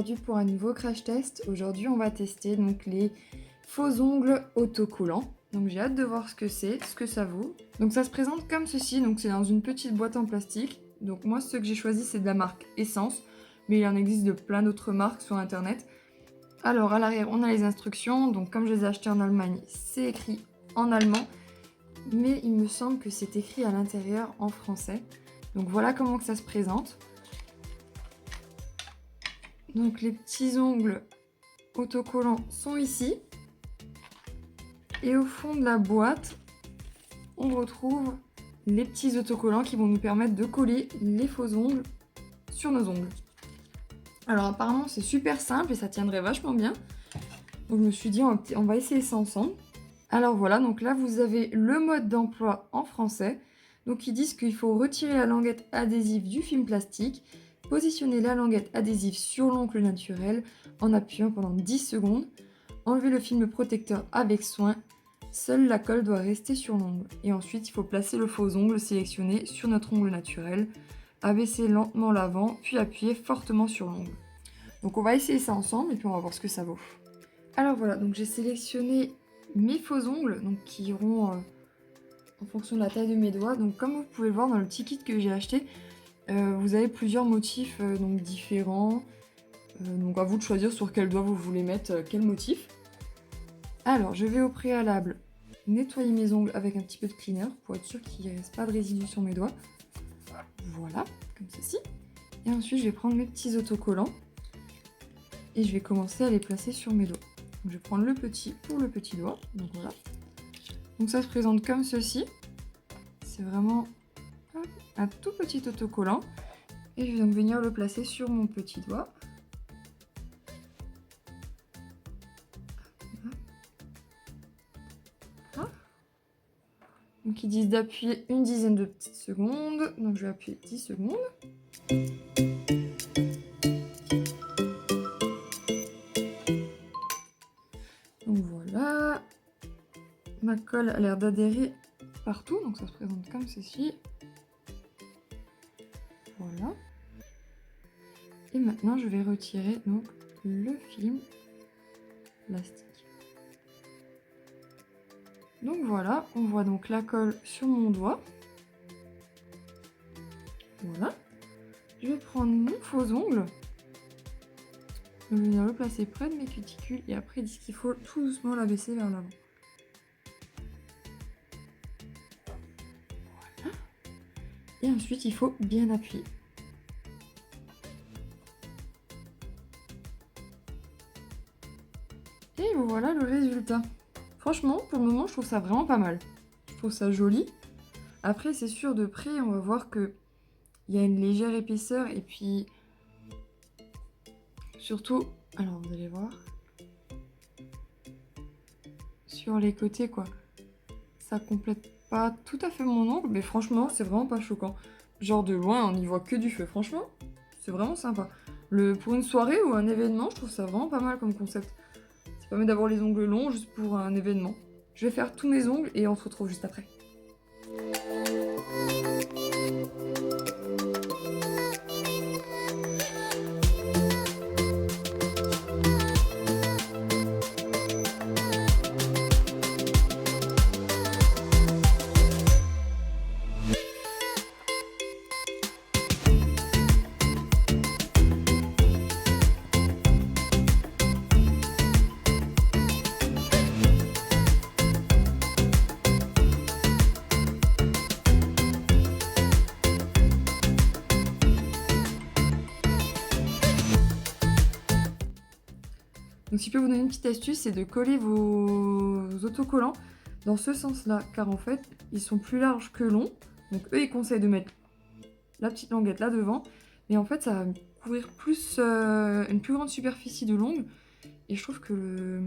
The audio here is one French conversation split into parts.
aujourd'hui pour un nouveau crash test. Aujourd'hui, on va tester donc les faux ongles autocollants. Donc j'ai hâte de voir ce que c'est, ce que ça vaut. Donc ça se présente comme ceci, donc c'est dans une petite boîte en plastique. Donc moi, ce que j'ai choisi, c'est de la marque Essence, mais il en existe de plein d'autres marques sur internet. Alors à l'arrière, on a les instructions. Donc comme je les ai achetés en Allemagne, c'est écrit en allemand, mais il me semble que c'est écrit à l'intérieur en français. Donc voilà comment que ça se présente. Donc les petits ongles autocollants sont ici. Et au fond de la boîte, on retrouve les petits autocollants qui vont nous permettre de coller les faux ongles sur nos ongles. Alors apparemment c'est super simple et ça tiendrait vachement bien. Donc je me suis dit on va essayer ça ensemble. Alors voilà, donc là vous avez le mode d'emploi en français. Donc ils disent qu'il faut retirer la languette adhésive du film plastique, positionner la languette adhésive sur l'ongle naturel en appuyant pendant 10 secondes, enlever le film protecteur avec soin, seule la colle doit rester sur l'ongle. Et ensuite il faut placer le faux ongle sélectionné sur notre ongle naturel, abaisser lentement l'avant, puis appuyer fortement sur l'ongle. Donc on va essayer ça ensemble et puis on va voir ce que ça vaut. Alors voilà, donc j'ai sélectionné mes faux ongles, donc qui iront en fonction de la taille de mes doigts. Donc comme vous pouvez le voir dans le petit kit que j'ai acheté, vous avez plusieurs motifs donc différents. Donc à vous de choisir sur quel doigt vous voulez mettre quel motif. Alors je vais au préalable nettoyer mes ongles avec un petit peu de cleaner pour être sûr qu'il ne reste pas de résidus sur mes doigts. Voilà, comme ceci. Et ensuite je vais prendre mes petits autocollants et je vais commencer à les placer sur mes doigts. Donc, je vais prendre le petit pour le petit doigt, donc voilà. Donc ça se présente comme ceci. C'est vraiment un tout petit autocollant. Et je vais donc venir le placer sur mon petit doigt. Donc ils disent d'appuyer une dizaine de petites secondes. Donc je vais appuyer 10 secondes. Donc voilà. Ma colle a l'air d'adhérer partout. Donc ça se présente comme ceci. Voilà. Et maintenant je vais retirer donc le film plastique. Donc voilà, on voit donc la colle sur mon doigt. Voilà. Je vais prendre mon faux ongle. Je vais venir le placer près de mes cuticules et après il dit qu'il faut tout doucement l'abaisser vers l'avant. Voilà. Et ensuite il faut bien appuyer. Et voilà le résultat. Franchement, pour le moment, je trouve ça vraiment pas mal. Je trouve ça joli. Après, c'est sûr, de près, on va voir qu'il y a une légère épaisseur. Et puis, surtout, alors vous allez voir, sur les côtés, quoi. Ça complète pas tout à fait mon ongle, mais franchement, c'est vraiment pas choquant. Genre de loin, on n'y voit que du feu. Franchement, c'est vraiment sympa. Pour une soirée ou un événement, je trouve ça vraiment pas mal comme concept. Ça permet d'avoir les ongles longs juste pour un événement. Je vais faire tous mes ongles et on se retrouve juste après. Donc si je peux vous donner une petite astuce, c'est de coller vos autocollants dans ce sens-là, car en fait, ils sont plus larges que longs. Donc eux, ils conseillent de mettre la petite languette là devant, mais en fait, ça va couvrir plus une plus grande superficie de l'ongle, et je trouve que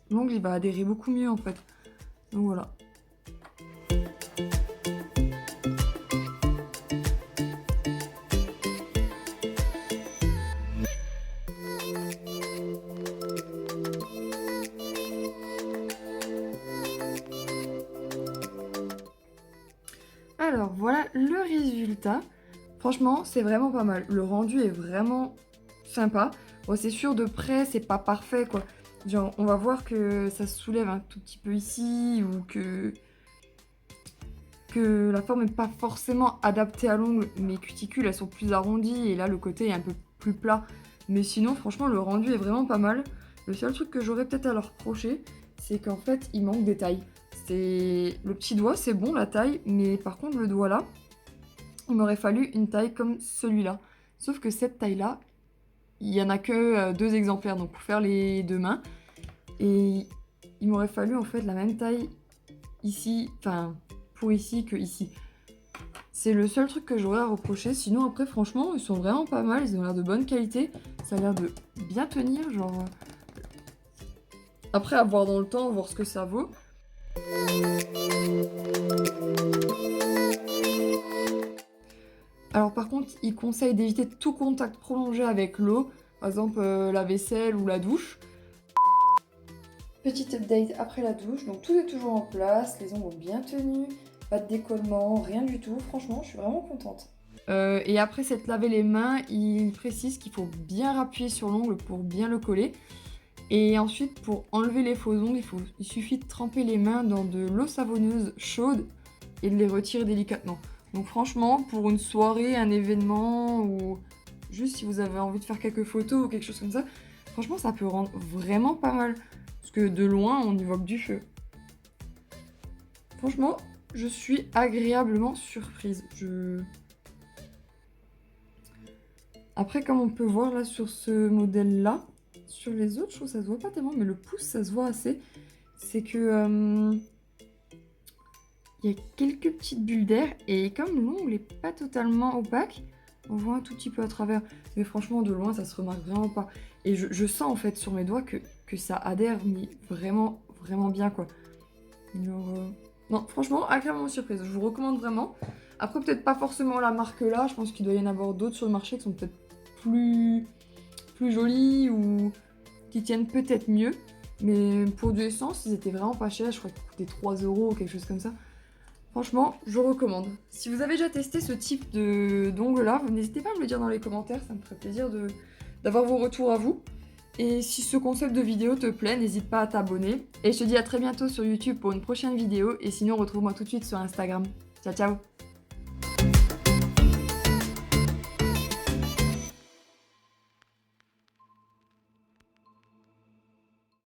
l'ongle, il va adhérer beaucoup mieux en fait. Donc voilà. Alors voilà le résultat. Franchement, c'est vraiment pas mal. Le rendu est vraiment sympa. Bon, c'est sûr, de près, c'est pas parfait, quoi. Genre, on va voir que ça se soulève un tout petit peu ici, ou que la forme n'est pas forcément adaptée à l'ongle. Mes cuticules, elles sont plus arrondies, et là, le côté est un peu plus plat. Mais sinon, franchement, le rendu est vraiment pas mal. Le seul truc que j'aurais peut-être à leur reprocher, c'est qu'en fait, il manque des tailles. Le petit doigt, c'est bon, la taille, mais par contre, le doigt là, il m'aurait fallu une taille comme celui-là. Sauf que cette taille-là, il n'y en a que 2 exemplaires, donc pour faire les 2 mains. Et il m'aurait fallu en fait la même taille ici, enfin pour ici que ici. C'est le seul truc que j'aurais à reprocher. Sinon après franchement ils sont vraiment pas mal, ils ont l'air de bonne qualité. Ça a l'air de bien tenir, genre... Après à voir dans le temps, voir ce que ça vaut. Alors par contre, il conseille d'éviter tout contact prolongé avec l'eau, par exemple la vaisselle ou la douche. Petite update après la douche, donc tout est toujours en place, les ongles ont bien tenu, pas de décollement, rien du tout, franchement je suis vraiment contente. Et après s'être lavé les mains, il précise qu'il faut bien appuyer sur l'ongle pour bien le coller. Et ensuite pour enlever les faux ongles, il suffit de tremper les mains dans de l'eau savonneuse chaude et de les retirer délicatement. Donc franchement, pour une soirée, un événement, ou juste si vous avez envie de faire quelques photos ou quelque chose comme ça, franchement ça peut rendre vraiment pas mal. Parce que de loin, on y voit que du feu. Franchement, je suis agréablement surprise. Après, comme on peut voir là sur ce modèle-là, sur les autres, je trouve que ça se voit pas tellement, mais le pouce, ça se voit assez. C'est que... il y a quelques petites bulles d'air, et comme l'ongle n'est pas totalement opaque, on voit un tout petit peu à travers. Mais franchement, de loin, ça se remarque vraiment pas. Et je sens en fait sur mes doigts que ça adhère, mais vraiment, vraiment bien, quoi. Alors, non, franchement, agréablement surprise. Je vous recommande vraiment. Après, peut-être pas forcément la marque là. Je pense qu'il doit y en avoir d'autres sur le marché qui sont peut-être plus jolies ou qui tiennent peut-être mieux. Mais pour du essence, ils étaient vraiment pas chers. Je crois qu'ils coûtaient 3 € ou quelque chose comme ça. Franchement, je recommande. Si vous avez déjà testé ce type d'ongles là, n'hésitez pas à me le dire dans les commentaires. Ça me ferait plaisir d'avoir vos retours à vous. Et si ce concept de vidéo te plaît, n'hésite pas à t'abonner. Et je te dis à très bientôt sur YouTube pour une prochaine vidéo. Et sinon, retrouve-moi tout de suite sur Instagram. Ciao, ciao!